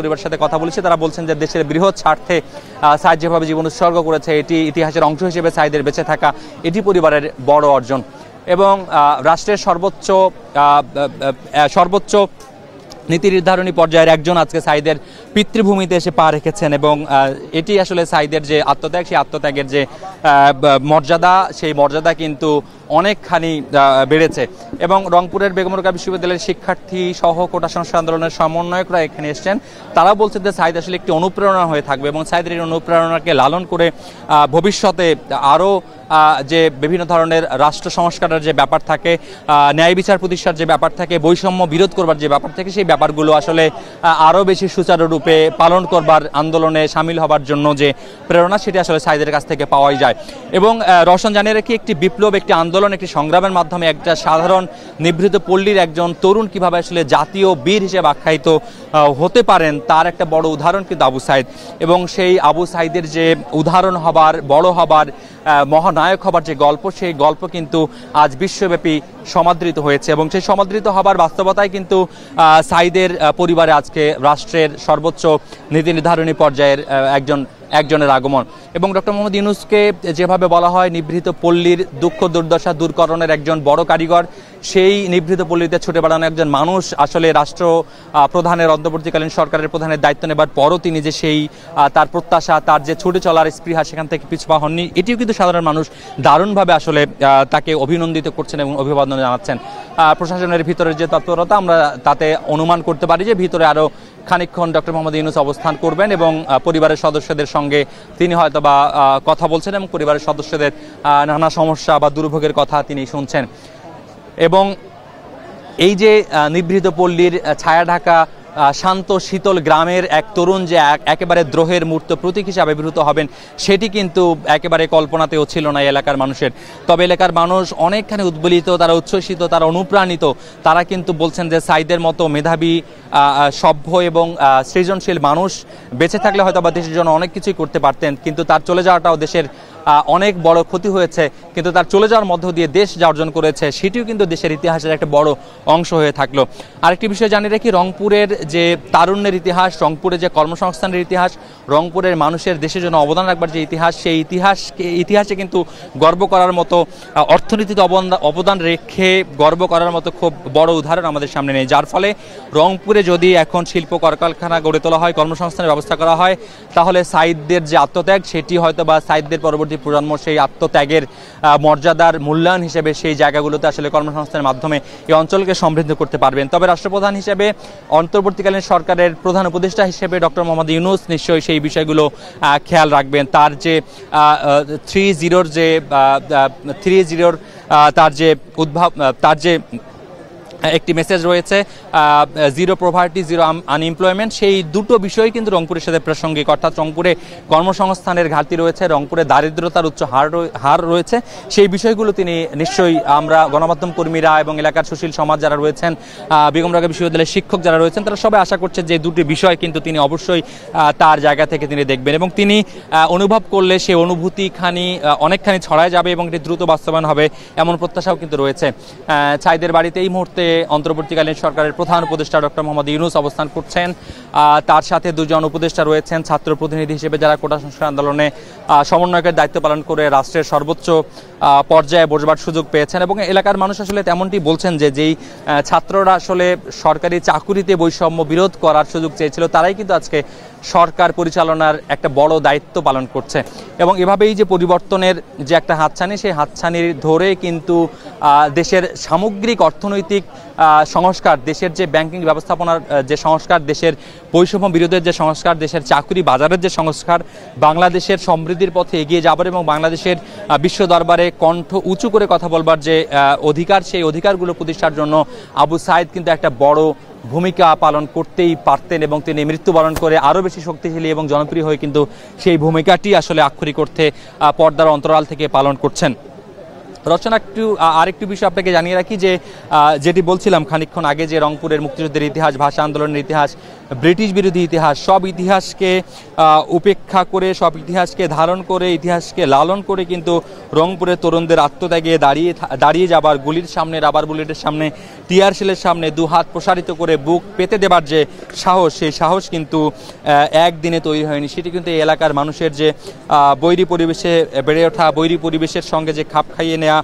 পরিবারের সাথে কথা বলেছি, তারা বলছেন যে দেশের বৃহৎ স্বার্থে সাইদ যেভাবে জীবন উৎসর্গ করেছে এটি ইতিহাসের অংশ হিসেবে সাইদের বেঁচে থাকা এটি পরিবারের বড় অর্জন। এবং রাষ্ট্রের সর্বোচ্চ নীতি নির্ধারণী পর্যায়ের একজন আজকে সাইদের পিতৃভূমিতে এসে পা রেখেছেন এবং এটি আসলে সাইদের যে আত্মত্যাগ, সেই আত্মত্যাগের যে মর্যাদা, সেই মর্যাদা কিন্তু অনেকখানি বেড়েছে। এবং রংপুরের বেগম রোকেয়া বিশ্ববিদ্যালয়ের শিক্ষার্থী সহ কোটা সংস্কার আন্দোলনের সমন্বয়করা এখানে এসেছেন। তারা বলছেন যে সাইদ আসলে একটি অনুপ্রেরণা হয়ে থাকবে এবং সাইদের এই অনুপ্রেরণাকে লালন করে ভবিষ্যতে আরও যে বিভিন্ন ধরনের রাষ্ট্র সংস্কারের যে ব্যাপার থাকে, ন্যায় বিচার প্রতিষ্ঠার যে ব্যাপার থাকে, বৈষম্য বিরোধ করবার যে ব্যাপার থাকে, সেই ব্যাপারগুলো আসলে আরও বেশি সুচারুরূপে পালন করবার, আন্দোলনে সামিল হবার জন্য যে প্রেরণা সেটি আসলে সাইদের কাছ থেকে পাওয়াই যায়। এবং রওশন জানিয়ে রাখি, একটি বিপ্লব, একটি আন্দোলন, একটি সংগ্রামের মাধ্যমে একটা সাধারণ নিভৃত পল্লীর একজন তরুণ কিভাবে আসলে জাতীয় বীর হিসেবে আখ্যায়িত হতে পারেন তার একটা বড় উদাহরণ কিন্তু আবু সাইদ। এবং সেই আবু সাইদের যে উদাহরণ হবার, বড় হবার, মহানায়ক হবার যে গল্প, সেই গল্প কিন্তু আজ বিশ্বব্যাপী সমাদৃত হয়েছে এবং সেই সমাদৃত হবার বাস্তবতায় কিন্তু সাইদের পরিবারে আজকে রাষ্ট্রের সর্বোচ্চ নীতি নির্ধারণী পর্যায়ের একজনের আগমন। এবং ডক্টর মোহাম্মদ ইউনূসকে যেভাবে বলা হয় নিভৃত পল্লীর দুঃখ দুর্দশা দূরকরণের একজন বড় কারিগর, সেই নিভৃত পল্লীতে ছুটে বেড়ানো একজন মানুষ আসলে রাষ্ট্র প্রধানের, অন্তর্বর্তীকালীন সরকারের প্রধানের দায়িত্ব নেবার পরও তিনি যে সেই তার প্রত্যাশা, তার যে ছুটে চলার স্পৃহা, সেখান থেকে পিছপা হননি, এটিও কিন্তু সাধারণ মানুষ দারুণভাবে আসলে তাকে অভিনন্দিত করছেন এবং অভিবাদন জানাচ্ছেন। প্রশাসনের ভিতরের যে তৎপরতা, আমরা তাতে অনুমান করতে পারি যে ভিতরে আরও খানিকক্ষণ ডক্টর মোহাম্মদ ইউনূস অবস্থান করবেন এবং পরিবারের সদস্যদের সঙ্গে তিনি হয়তো বা কথা বলছেন এবং পরিবারের সদস্যদের নানা সমস্যা বা দুর্ভোগের কথা তিনি শুনছেন। এবং এই যে নিভৃত পল্লীর ছায়া ঢাকা শান্ত শীতল গ্রামের এক তরুণ যে একেবারে দ্রোহের মূর্ত প্রতীক হিসেবে আবির্ভূত হবেন, সেটি কিন্তু একেবারে কল্পনাতেও ছিল না এলাকার মানুষের। তবে এলাকার মানুষ অনেকখানি উদ্বেলিত, তারা উচ্ছ্বসিত, তারা অনুপ্রাণিত। তারা কিন্তু বলছেন যে সাইদের মতো মেধাবী, সভ্য এবং সৃজনশীল মানুষ বেঁচে থাকলে হয়তো বা দেশের জন্য অনেক কিছুই করতে পারতেন, কিন্তু তার চলে যাওয়াটাও দেশের অনেক বড় ক্ষতি হয়েছে। কিন্তু তার চলে যাওয়ার মধ্য দিয়ে দেশ যা অর্জন করেছে সেটিও কিন্তু দেশের ইতিহাসের একটা বড় অংশ হয়ে থাকলো। আরেকটি বিষয় জানিয়ে রাখি, রংপুরের যে তারুণ্যের ইতিহাস, রংপুরের যে কর্মসংস্থানের ইতিহাস, রংপুরের মানুষের দেশের জন্য অবদান রাখবার যে ইতিহাস, সেই ইতিহাসে কিন্তু গর্ব করার মতো, অর্থনীতিতে অবদান রেখে গর্ব করার মতো খুব বড় উদাহরণ আমাদের সামনে নেই। যার ফলে রংপুরে যদি এখন শিল্প কলকারখানা গড়ে তোলা হয়, কর্মসংস্থানের ব্যবস্থা করা হয়, তাহলে সাইদদের যে আত্মত্যাগ সেটি হয়তো বা সাইদদের পরবর্তী প্রজন্ম সেই আত্মত্যাগের মর্যাদার মূল্যায়ন হিসেবে সেই জায়গাগুলোতে আসলে কর্মসংস্থানের মাধ্যমে এই অঞ্চলকে সমৃদ্ধ করতে পারবেন। তবে রাষ্ট্রপ্রধান হিসেবে, অন্তর্বর্তীকালীন সরকারের প্রধান উপদেষ্টা হিসেবে ডক্টর মোহাম্মদ ইউনূস নিশ্চয়ই সেই বিষয়গুলো খেয়াল রাখবেন। তার যে 3-0 তার যে একটি মেসেজ রয়েছে, জিরো পভার্টি, জিরো আনএমপ্লয়মেন্ট, সেই দুটো বিষয় কিন্তু রংপুরের সাথে প্রাসঙ্গিক। অর্থাৎ রংপুরে কর্মসংস্থানের ঘাটতি রয়েছে, রংপুরে দারিদ্রতার উচ্চ হার রয়েছে। সেই বিষয়গুলো তিনি নিশ্চয়ই, আমরা গণমাধ্যম কর্মীরা এবং এলাকার সুশীল সমাজ যারা রয়েছেন, বেগম রোকেয়া বিশ্ববিদ্যালয়ের শিক্ষক যারা রয়েছেন, তারা সবাই আশা করছে যে দুটি বিষয় কিন্তু তিনি অবশ্যই তার জায়গা থেকে তিনি দেখবেন এবং তিনি অনুভব করলে সেই অনুভূতি অনেকখানি ছড়ায় যাবে এবং এটি দ্রুত বাস্তবায়ন হবে, এমন প্রত্যাশাও কিন্তু রয়েছে। সাইদের বাড়িতে এই মুহূর্তে অন্তর্বর্তীকালীন সরকারের প্রধান উপদেষ্টা ডক্টর মোহাম্মদ ইউনূস অবস্থান করছেন। তার সাথে দুজন উপদেষ্টা রয়েছেন ছাত্র প্রতিনিধি হিসেবে, যারা কোটা সংস্কার আন্দোলনে সমন্বয়কের দায়িত্ব পালন করে রাষ্ট্রের সর্বোচ্চ পর্যায়ে বসবার সুযোগ পেয়েছেন। এবং এলাকার মানুষ আসলে তেমনটি বলছেন যে যেই ছাত্ররা আসলে সরকারি চাকুরিতে বৈষম্য বিরোধ করার সুযোগ চেয়েছিল, তারাই কিন্তু আজকে সরকার পরিচালনার একটা বড় দায়িত্ব পালন করছে। এবং এভাবেই যে পরিবর্তনের যে একটা হাতছানি, সেই হাতছানির ধরে কিন্তু দেশের সামগ্রিক অর্থনৈতিক সংস্কার, দেশের যে ব্যাংকিং ব্যবস্থাপনার যে সংস্কার, দেশের বৈষম্য বিরোধের যে সংস্কার, দেশের চাকরি বাজারের যে সংস্কার, বাংলাদেশের সমৃদ্ধির পথে এগিয়ে যাবার এবং বাংলাদেশের বিশ্ব দরবারে কণ্ঠ উঁচু করে কথা বলবার যে অধিকার, সেই অধিকারগুলো প্রতিষ্ঠার জন্য আবু সাইদ কিন্তু একটা বড় ভূমিকা পালন করতেই পারতেন এবং তিনি মৃত্যুবরণ করে আরও বেশি শক্তিশালী এবং জনপ্রিয় হয়ে কিন্তু সেই ভূমিকাটি আসলে আক্ষরিক অর্থে পর্দার অন্তরাল থেকে পালন করছেন। রচনা আরেকটু বিষয় আপনাকে জানিয়ে রাখি যে যেটি বলছিলাম খানিকক্ষণ আগে, যে রংপুরের মুক্তিযুদ্ধের ইতিহাস, ভাষা আন্দোলনের ইতিহাস, ব্রিটিশ বিরোধী ইতিহাস, সব ইতিহাসকে উপেক্ষা করে, সব ইতিহাসকে ধারণ করে, ইতিহাসকে লালন করে কিন্তু রংপুরের তরুণদের আত্মত্যাগে দাঁড়িয়ে যাবার, গুলির সামনে, রাবার বুলেটের সামনে, টিয়ার সেলের সামনে দুহাত প্রসারিত করে বুক পেতে দেবার যে সাহস, সেই সাহস কিন্তু একদিনে তৈরি হয়নি। সেটি কিন্তু এই এলাকার মানুষের যে বৈরী পরিবেশে বেড়ে ওঠা, বৈরী পরিবেশের সঙ্গে যে খাপ খাইয়ে নেওয়া,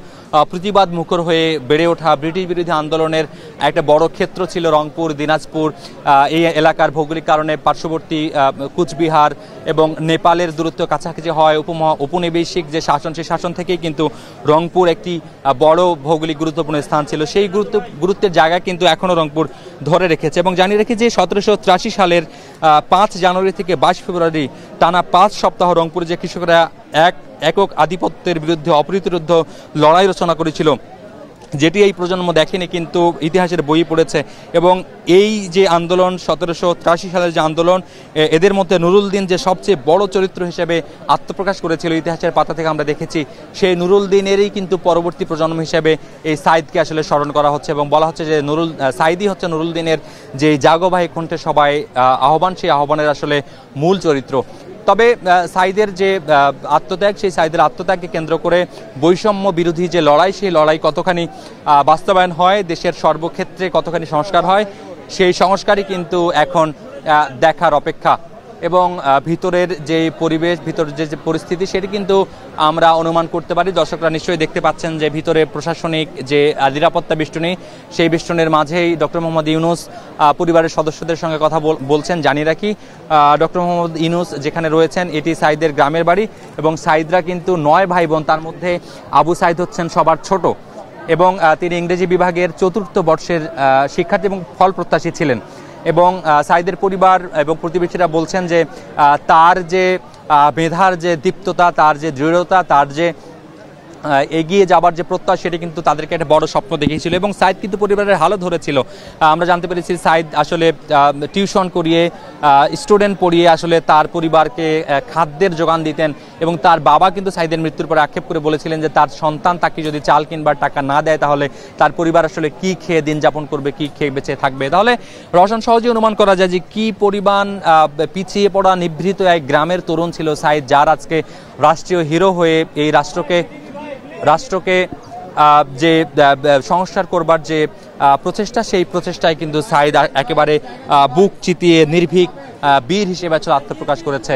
প্রতিবাদ মুখর হয়ে বেড়ে ওঠা ব্রিটিশ বিরোধী আন্দোলনের একটা বড় ক্ষেত্র ছিল রংপুর, দিনাজপুর। এই এলাকার ভৌগোলিক কারণে পার্শ্ববর্তী কুচবিহার এবং নেপালের দূরত্ব কাছাকাছি হয়, উপনিবেশিক যে শাসন, সেই শাসন থেকেই কিন্তু রংপুর একটি বড় ভৌগোলিক গুরুত্বপূর্ণ স্থান ছিল। সেই গুরুত্বের জায়গা কিন্তু এখনও রংপুর ধরে রেখেছে। এবং জানিয়ে রেখে যে 1783 সালের 5 জানুয়ারি থেকে 22 ফেব্রুয়ারি টানা 5 সপ্তাহ রংপুরে যে কৃষকরা একক আধিপত্যের বিরুদ্ধে অপ্রতিরোধ্য লড়াই রচনা করেছিল, যেটি এই প্রজন্ম দেখেনি কিন্তু ইতিহাসের বই পড়েছে। এবং এই যে আন্দোলন, 1783 সালের যে আন্দোলন, এদের মধ্যে নুরুল দিন যে সবচেয়ে বড় চরিত্র হিসেবে আত্মপ্রকাশ করেছিল, ইতিহাসের পাতা থেকে আমরা দেখেছি, সেই নুরুল দিনেরই কিন্তু পরবর্তী প্রজন্ম হিসেবে এই সাইদকে আসলে স্মরণ করা হচ্ছে। এবং বলা হচ্ছে যে সাইদই হচ্ছে নুরুল দিনের যে জাগবাহী কণ্ঠে সবাই আহ্বান, সেই আহ্বানের আসলে মূল চরিত্র। তবে সাইদের যে আত্মত্যাগ, সেই সাইদের আত্মত্যাগকে কেন্দ্র করে বৈষম্য বিরোধী যে লড়াই, সেই লড়াই কতখানি বাস্তবায়ন হয়, দেশের সর্বক্ষেত্রে কতখানি সংস্কার হয়, সেই সংস্কারই কিন্তু এখন দেখার অপেক্ষা। এবং ভিতরের যে পরিবেশ, ভিতরের যে পরিস্থিতি, সেটি কিন্তু আমরা অনুমান করতে পারি। দর্শকরা নিশ্চয়ই দেখতে পাচ্ছেন যে ভিতরে প্রশাসনিক যে নিরাপত্তা বেষ্টনী, সেই বেষ্টনের মাঝেই ডক্টর মোহাম্মদ ইউনূস পরিবারের সদস্যদের সঙ্গে কথা বলছেন। জানিয়ে রাখি, ডক্টর মোহাম্মদ ইউনূস যেখানে রয়েছেন, এটি সাইদের গ্রামের বাড়ি। এবং সাইদরা কিন্তু 9 ভাই বোন, তার মধ্যে আবু সাইদ হচ্ছেন সবার ছোট। এবং তিনি ইংরেজি বিভাগের 4র্থ বর্ষের শিক্ষার্থী এবং ফল প্রত্যাশী ছিলেন। এবং সাইদের পরিবার এবং প্রতিবেশীরা বলছেন যে তার যে মেধার যে দীপ্ততা, তার যে দৃঢ়তা, তার যে এগিয়ে যাবার যে প্রত্যয়, সেটি কিন্তু তাদেরকে একটা বড় স্বপ্ন দেখিয়েছিল। এবং সাইদ কিন্তু পরিবারের হালও ধরেছিল। আমরা জানতে পেরেছি সাইদ আসলে টিউশন করিয়ে, স্টুডেন্ট পড়িয়ে আসলে তার পরিবারকে খাদ্যের যোগান দিতেন। এবং তার বাবা কিন্তু সাইদের মৃত্যুর পরে আক্ষেপ করে বলেছিলেন যে তার সন্তান তাকে যদি চাল কিনবার টাকা না দেয়, তাহলে তার পরিবার আসলে কি খেয়ে দিন যাপন করবে, কি খেয়ে বেঁচে থাকবে। তাহলে রওশন সহজেই অনুমান করা যায় যে কি পরিমাণ পিছিয়ে পড়া, নিভৃত এক গ্রামের তরুণ ছিল সাইদ, যার আজকে রাষ্ট্রীয় হিরো হয়ে এই রাষ্ট্রকে যে সংস্কার করবার যে প্রচেষ্টা, সেই প্রচেষ্টায় কিন্তু সাইদ একেবারে বুক চিতিয়ে নির্ভীক বীর হিসেবে আত্মপ্রকাশ করেছে।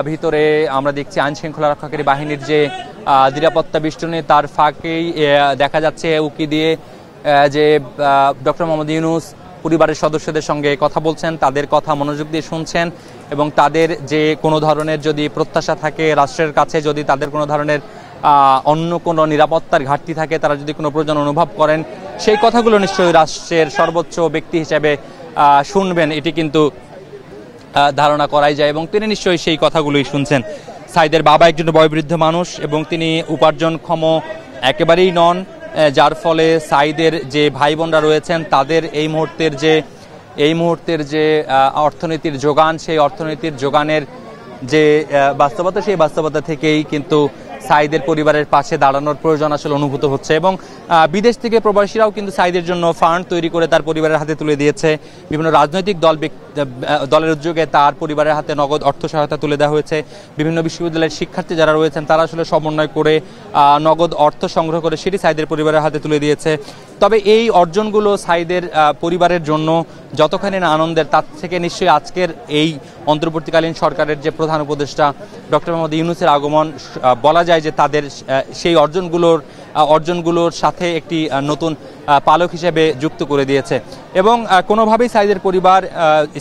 ভিতরে আমরা দেখছি আইন শৃঙ্খলা রক্ষাকারী বাহিনীর যে নিরাপত্তা বেষ্টনী, তার ফাঁকেই দেখা যাচ্ছে উকি দিয়ে যে ডক্টর মোহাম্মদ ইউনূস পরিবারের সদস্যদের সঙ্গে কথা বলছেন, তাদের কথা মনোযোগ দিয়ে শুনছেন। এবং তাদের যে কোনো ধরনের যদি প্রত্যাশা থাকে রাষ্ট্রের কাছে, যদি তাদের কোনো ধরনের অন্য কোনো নিরাপত্তার ঘাটতি থাকে, তারা যদি কোনো প্রয়োজন অনুভব করেন, সেই কথাগুলো নিশ্চয়ই রাষ্ট্রের সর্বোচ্চ ব্যক্তি হিসেবে শুনবেন, এটি কিন্তু ধারণা করাই যায়। এবং তিনি নিশ্চয়ই সেই কথাগুলোই শুনছেন। সাইদের বাবা একজন বয়োবৃদ্ধ মানুষ এবং তিনি উপার্জনক্ষম একেবারেই নন, যার ফলে সাইদের যে ভাই বোনরা রয়েছেন, তাদের এই মুহূর্তের যে অর্থনীতির যোগান, সেই অর্থনীতির যোগানের যে বাস্তবতা, সেই বাস্তবতা থেকেই কিন্তু সাইদের পরিবারের পাশে দাঁড়ানোর প্রয়োজন আসলে অনুভূত হচ্ছে। এবং বিদেশ থেকে প্রবাসীরাও কিন্তু সাইদের জন্য ফান্ড তৈরি করে তার পরিবারের হাতে তুলে দিয়েছে। বিভিন্ন রাজনৈতিক দলের উদ্যোগে তার পরিবারের হাতে নগদ অর্থ সহায়তা তুলে দেওয়া হয়েছে। বিভিন্ন বিশ্ববিদ্যালয়ের শিক্ষার্থী যারা রয়েছেন, তারা আসলে সমন্বয় করে নগদ অর্থ সংগ্রহ করে সেটি সাইদের পরিবারের হাতে তুলে দিয়েছে। তবে এই অর্জনগুলো সাইদের পরিবারের জন্য যতখানি না আনন্দের, তার থেকে নিশ্চয়ই আজকের এই অন্তর্বর্তীকালীন সরকারের যে প্রধান উপদেষ্টা ডক্টর মোহাম্মদ ইউনূসের আগমন, বলা যায় যে তাদের সেই অর্জনগুলোর সাথে একটি নতুন পালক হিসেবে যুক্ত করে দিয়েছে। এবং কোনোভাবেই সাইদের পরিবার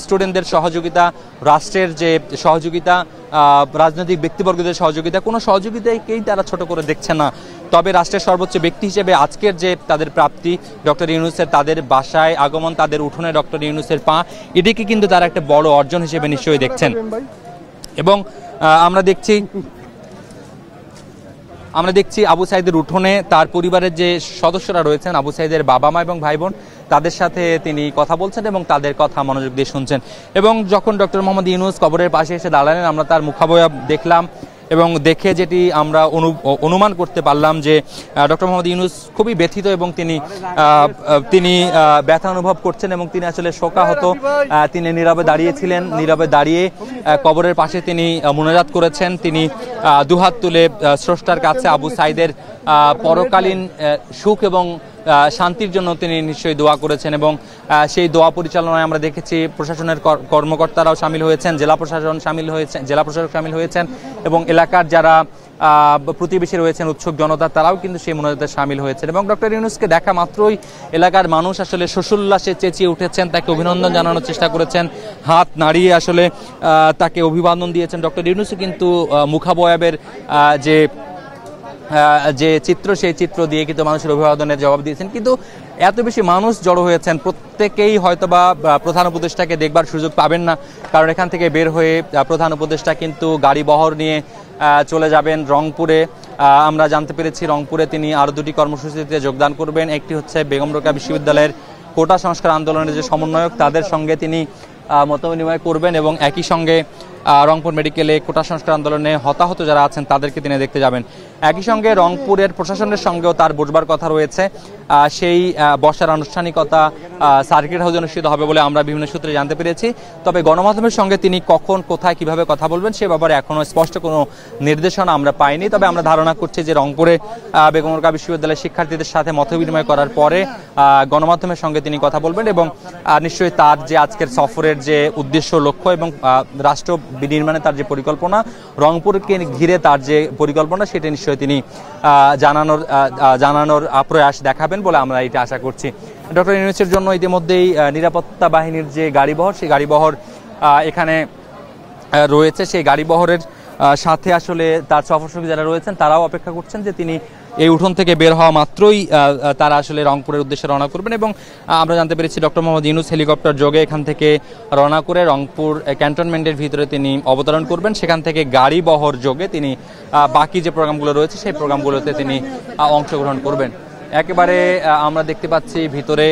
স্টুডেন্টদের সহযোগিতা, রাষ্ট্রের যে সহযোগিতা, রাজনৈতিক ব্যক্তিবর্গদের সহযোগিতা, কোনো সহযোগিতাকেই তারা ছোট করে দেখছে না। তবে রাষ্ট্রের সর্বোচ্চ ব্যক্তি হিসেবে আজকের যে তাদের প্রাপ্তি, ডক্টর ইউনূসের তাদের বাসায় আগমন, তাদের উঠোনে ডক্টর ইউনূসের পা, এটিকে কিন্তু তারা একটা বড় অর্জন হিসেবে নিশ্চয়ই দেখছেন। এবং আমরা দেখছি আবু সাইদের উঠোনে তার পরিবারের যে সদস্যরা রয়েছেন, আবু সাইদের বাবা মা এবং ভাই বোন, তাদের সাথে তিনি কথা বলছেন এবং তাদের কথা মনোযোগ দিয়ে শুনছেন। এবং যখন ডক্টর মোহাম্মদ ইউনূস কবরের পাশে এসে দাঁড়ালেন, আমরা তার মুখাবয়া দেখলাম এবং দেখে যেটি আমরা অনুমান করতে পারলাম যে ডক্টর মোহাম্মদ ইউনূস খুবই ব্যথিত এবং তিনি ব্যথা অনুভব করছেন এবং তিনি আসলে শোকাহত। তিনি নীরবে দাঁড়িয়েছিলেন, নীরবে দাঁড়িয়ে কবরের পাশে তিনি মুনাজাত করেছেন। তিনি দুহাত তুলে স্রষ্টার কাছে আবু সাঈদের পরকালীন সুখ এবং শান্তির জন্য তিনি নিশ্চয়ই দোয়া করেছেন এবং সেই দোয়া পরিচালনায় আমরা দেখেছি প্রশাসনের কর্মকর্তারাও সামিল হয়েছেন, জেলা প্রশাসক সামিল হয়েছেন এবং এলাকার যারা প্রতিবেশী রয়েছেন, উৎসুক জনতা, তারাও কিন্তু সেই মোনাজাতে সামিল হয়েছেন এবং ডক্টর ইউনূসকে দেখা মাত্রই এলাকার মানুষ আসলে শোষোল্লাসে চেঁচিয়ে উঠেছেন, তাকে অভিনন্দন জানানোর চেষ্টা করেছেন, হাত নাড়িয়ে আসলে তাকে অভিবাদন দিয়েছেন। ডক্টর ইউনূসও কিন্তু মুখাবয়বের যে চিত্র, সেই চিত্র দিয়ে কিন্তু মানুষের অভিবাদনের জবাব দিয়েছেন। কিন্তু এত বেশি মানুষ জড়ো হয়েছেন, প্রত্যেকেই হয়তোবা প্রধান উপদেষ্টাকে দেখবার সুযোগ পাবেন না, কারণ এখান থেকে বের হয়ে প্রধান উপদেষ্টা কিন্তু গাড়ি বহর নিয়ে চলে যাবেন রংপুরে। আমরা জানতে পেরেছি রংপুরে তিনি আরও দুটি কর্মসূচিতে যোগদান করবেন। একটি হচ্ছে বেগম রোকেয়া বিশ্ববিদ্যালয়ের কোটা সংস্কার আন্দোলনের যে সমন্বয়ক, তাদের সঙ্গে তিনি মত বিনিময় করবেন এবং একই সঙ্গে রংপুর মেডিকেলে কোটা সংস্কার আন্দোলনে হতাহত যারা আছেন তাদেরকে তিনি দেখতে যাবেন। একই সঙ্গে রংপুরের প্রশাসনের সঙ্গেও তার বসবার কথা রয়েছে। সেই বসার আনুষ্ঠানিকতা সার্কিট হাউসে অনুষ্ঠিত হবে বলে আমরা বিভিন্ন সূত্রে জানতে পেরেছি। তবে গণমাধ্যমের সঙ্গে তিনি কখন, কোথায়, কিভাবে কথা বলবেন সে ব্যাপারে এখনও স্পষ্ট কোনো নির্দেশনা আমরা পাইনি। তবে আমরা ধারণা করছি যে রংপুরে বেগম রোকেয়া বিশ্ববিদ্যালয়ের শিক্ষার্থীদের সাথে মত বিনিময় করার পরে গণমাধ্যমের সঙ্গে তিনি কথা বলবেন এবং নিশ্চয়ই তার যে আজকের সফরের যে উদ্দেশ্য, লক্ষ্য এবং রাষ্ট্র বিনির্মাণে তার যে পরিকল্পনা, রংপুরকে ঘিরে তার যে পরিকল্পনা, সেটা নিশ্চয়ই তিনি জানানোর প্রয়াস দেখাবেন বলে আমরা এটা আশা করছি। ডক্টর ইউনূসের জন্য ইতিমধ্যেই নিরাপত্তা বাহিনীর যে গাড়িবহর, সেই গাড়িবহর এখানে রয়েছে। সেই গাড়িবহরের সাথে আসলে তার সফরসঙ্গী যারা রয়েছেন তারাও অপেক্ষা করছেন যে তিনি এই উঠোন থেকে বের হওয়া মাত্রই তারা আসলে রংপুরের উদ্দেশ্যে রওনা করবেন এবং আমরা জানতে পেরেছি ডক্টর মোহাম্মদ ইউনূস হেলিকপ্টার যোগে এখান থেকে রওনা করে রংপুর ক্যান্টনমেন্টের ভিতরে তিনি অবতরণ করবেন। সেখান থেকে গাড়ি বহর যোগে তিনি বাকি যে প্রোগ্রামগুলো রয়েছে সেই প্রোগ্রামগুলোতে তিনি অংশগ্রহণ করবেন। একেবারে আমরা দেখতে পাচ্ছি ভিতরে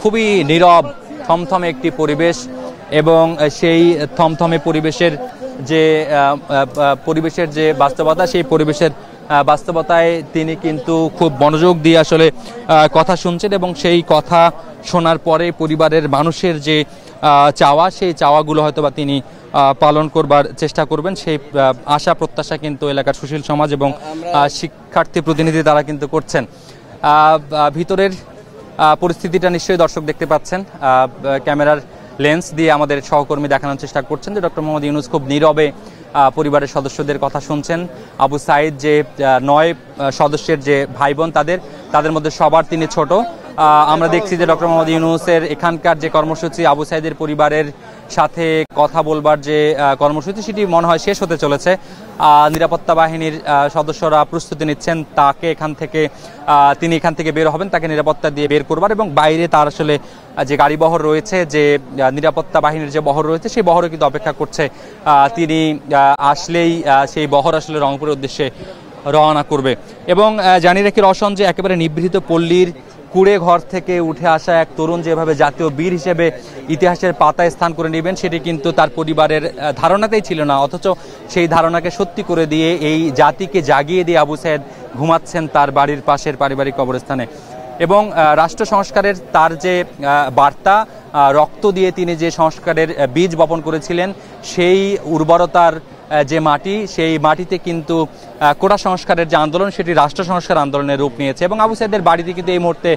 খুবই নীরব থমথমে একটি পরিবেশ এবং সেই থমথমে পরিবেশের যে বাস্তবতা, সেই পরিবেশের বাস্তবতায় তিনি কিন্তু খুব মনোযোগ দিয়ে আসলে কথা শুনছেন এবং সেই কথা শোনার পরে পরিবারের মানুষের যে চাওয়া, সেই চাওয়াগুলো হয়তোবা তিনি পালন করবার চেষ্টা করবেন। সেই আশা প্রত্যাশা কিন্তু এলাকার সুশীল সমাজ এবং শিক্ষার্থী প্রতিনিধি তারা কিন্তু করছেন। ভিতরের পরিস্থিতিটা নিশ্চয়ই দর্শক দেখতে পাচ্ছেন, ক্যামেরার লেন্স দিয়ে আমাদের সহকর্মী দেখানোর চেষ্টা করছেন যে ডক্টর মোহাম্মদ ইউনূস খুব নীরবে পরিবারের সদস্যদের কথা শুনছেন। আবু সাঈদ যে 9 সদস্যের যে ভাই বোন, তাদের মধ্যে সবার তিনি ছোট। আমরা দেখছি যে ডক্টর মোহাম্মদ ইউনূসের এখানকার যে কর্মসূচি, আবু সাঈদের পরিবারের সাথে কথা বলবার যে কর্মসূচি, সেটি মনে হয় শেষ হতে চলেছে। নিরাপত্তা বাহিনীর সদস্যরা প্রস্তুতি নিচ্ছেন তিনি এখান থেকে বের হবেন, তাকে নিরাপত্তা দিয়ে বের করবার এবং বাইরে তার আসলে যে গাড়ি বহর রয়েছে, যে নিরাপত্তা বাহিনীর যে বহর রয়েছে, সেই বহরও কিন্তু অপেক্ষা করছে। তিনি আসলেই সেই বহর আসলে রংপুরের উদ্দেশ্যে রওনা করবে। এবং জানিয়ে রাখি রওশন যে একেবারে নিভৃত পল্লীর কুড়ে ঘর থেকে উঠে আসা এক তরুণ যেভাবে জাতীয় বীর হিসেবে ইতিহাসের পাতায় স্থান করে নেবেন, সেটি কিন্তু তার পরিবারের ধারণাতেই ছিল না। অথচ সেই ধারণাকে সত্যি করে দিয়ে, এই জাতিকে জাগিয়ে দিয়ে আবু সাঈদ ঘুমাচ্ছেন তার বাড়ির পাশের পারিবারিক কবরস্থানে। এবং রাষ্ট্র সংস্কারের তার যে বার্তা, রক্ত দিয়ে তিনি যে সংস্কারের বীজ বপন করেছিলেন, সেই উর্বরতার যে মাটি, সেই মাটিতে কিন্তু কোটা সংস্কারের যে আন্দোলন, সেটি রাষ্ট্র সংস্কার আন্দোলনের রূপ নিয়েছে। এবং আবু সাঈদের বাড়িতে কিন্তু এই মুহূর্তে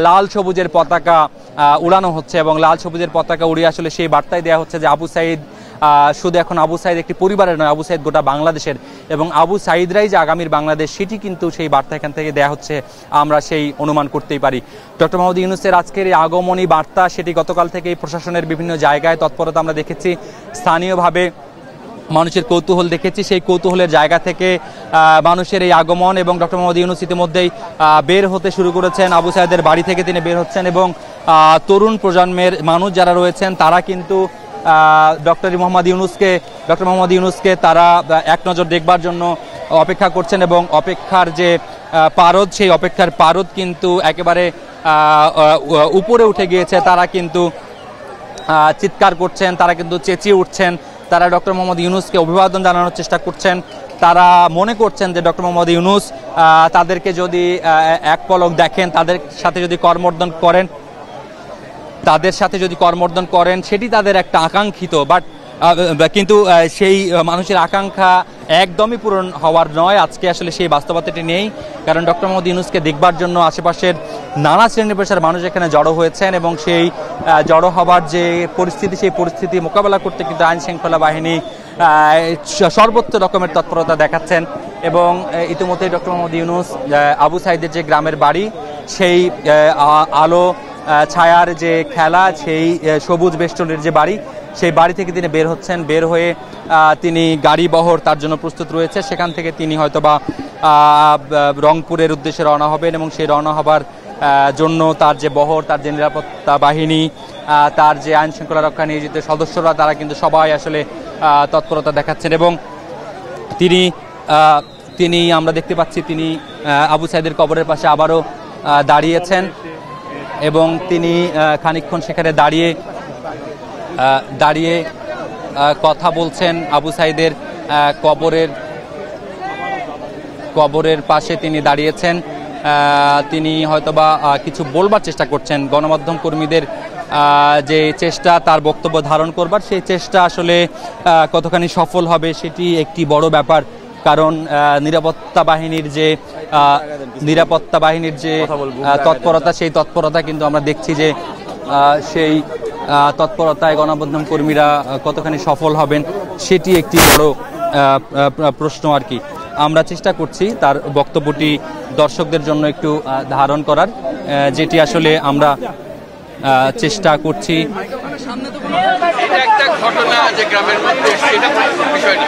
লাল সবুজের পতাকা উড়ানো হচ্ছে এবং লাল সবুজের পতাকা উড়িয়ে আসলে সেই বার্তাই দেওয়া হচ্ছে যে আবু সাঈদ শুধু এখন আবু সাঈদ একটি পরিবারের নয়, আবু সাঈদ গোটা বাংলাদেশের এবং আবু সাঈদরাই যে আগামীর বাংলাদেশ, সেটি কিন্তু সেই বার্তা এখান থেকে দেওয়া হচ্ছে, আমরা সেই অনুমান করতেই পারি। ডক্টর মোহাম্মদ ইউনূসের আজকের এই আগমনী বার্তা, সেটি গতকাল থেকেই প্রশাসনের বিভিন্ন জায়গায় তৎপরতা আমরা দেখেছি। স্থানীয়ভাবে মানুষের কৌতূহল দেখেছি, সেই কৌতূহলের জায়গা থেকে মানুষের এই আগমন এবং ডক্টর মোহাম্মদ ইউনূস ইতিমধ্যেই বের হতে শুরু করেছেন। আবু সাঈদের বাড়ি থেকে তিনি বের হচ্ছেন এবং তরুণ প্রজন্মের মানুষ যারা রয়েছেন তারা কিন্তু ডক্টর মোহাম্মদ ইউনূসকে তারা এক নজর দেখবার জন্য অপেক্ষা করছেন এবং অপেক্ষার যে পারদ, সেই অপেক্ষার পারদ কিন্তু একেবারে উপরে উঠে গিয়েছে। তারা কিন্তু চিৎকার করছেন, তারা কিন্তু চেঁচিয়ে উঠছেন, তারা ডক্টর মোহাম্মদ ইউনূসকে অভিবাদন জানানোর চেষ্টা করছেন। তারা মনে করছেন যে ডক্টর মোহাম্মদ ইউনূস তাদেরকে যদি এক পলক দেখেন, তাদের সাথে যদি কর্মর্দন করেন সেটি তাদের একটা আকাঙ্ক্ষিত, কিন্তু সেই মানুষের আকাঙ্ক্ষা একদমই পূরণ হওয়ার নয়। আজকে আসলে সেই বাস্তবতাটি নেই, কারণ ডক্টর মোহাম্মদ ইউনূসকে দেখবার জন্য আশেপাশের নানা শ্রেণী পেশার মানুষ এখানে জড়ো হয়েছেন এবং সেই জড়ো হবার যে পরিস্থিতি, সেই পরিস্থিতি মোকাবেলা করতে কিন্তু আইন শৃঙ্খলা বাহিনী সর্বোচ্চ রকমের তৎপরতা দেখাচ্ছেন। এবং ইতিমধ্যে ডক্টর মোহাম্মদ ইউনূস আবু সাঈদের যে গ্রামের বাড়ি, সেই আলো ছায়ার যে খেলা, সেই সবুজ বেষ্টনের যে বাড়ি, সেই বাড়ি থেকে তিনি বের হচ্ছেন। বের হয়ে তিনি গাড়ি বহর তার জন্য প্রস্তুত রয়েছে, সেখান থেকে তিনি হয়তোবা রংপুরের উদ্দেশ্যে রওনা হবেন এবং সেই রওনা হবার জন্য তার যে বহর, তার যে নিরাপত্তা বাহিনী, তার যে আইন শৃঙ্খলা রক্ষা নিয়োজিত সদস্যরা, তারা কিন্তু সবাই আসলে তৎপরতা দেখাচ্ছেন। এবং তিনি আমরা দেখতে পাচ্ছি তিনি আবু সাঈদের কবরের পাশে আবারও দাঁড়িয়েছেন এবং তিনি খানিকক্ষণ সেখানে দাঁড়িয়ে কথা বলছেন। আবু সাঈদের কবরের পাশে তিনি দাঁড়িয়েছেন, তিনি হয়তোবা কিছু বলবার চেষ্টা করছেন। গণমাধ্যম কর্মীদের যে চেষ্টা তার বক্তব্য ধারণ করবার, সেই চেষ্টা আসলে কতখানি সফল হবে সেটি একটি বড় ব্যাপার, কারণ নিরাপত্তা বাহিনীর যে তৎপরতা, সেই তৎপরতা কিন্তু আমরা দেখছি যে সেই তৎপরতায় গণমাধ্যম কর্মীরা কতখানি সফল হবেন সেটি একটি বড় প্রশ্ন আর কি। আমরা চেষ্টা করছি তার বক্তব্যটি দর্শকদের জন্য একটু ধারণ করার, যেটি আসলে আমরা চেষ্টা করছি। একটা ঘটনা যে গ্রামের মধ্যে, সেটা বিষয় না।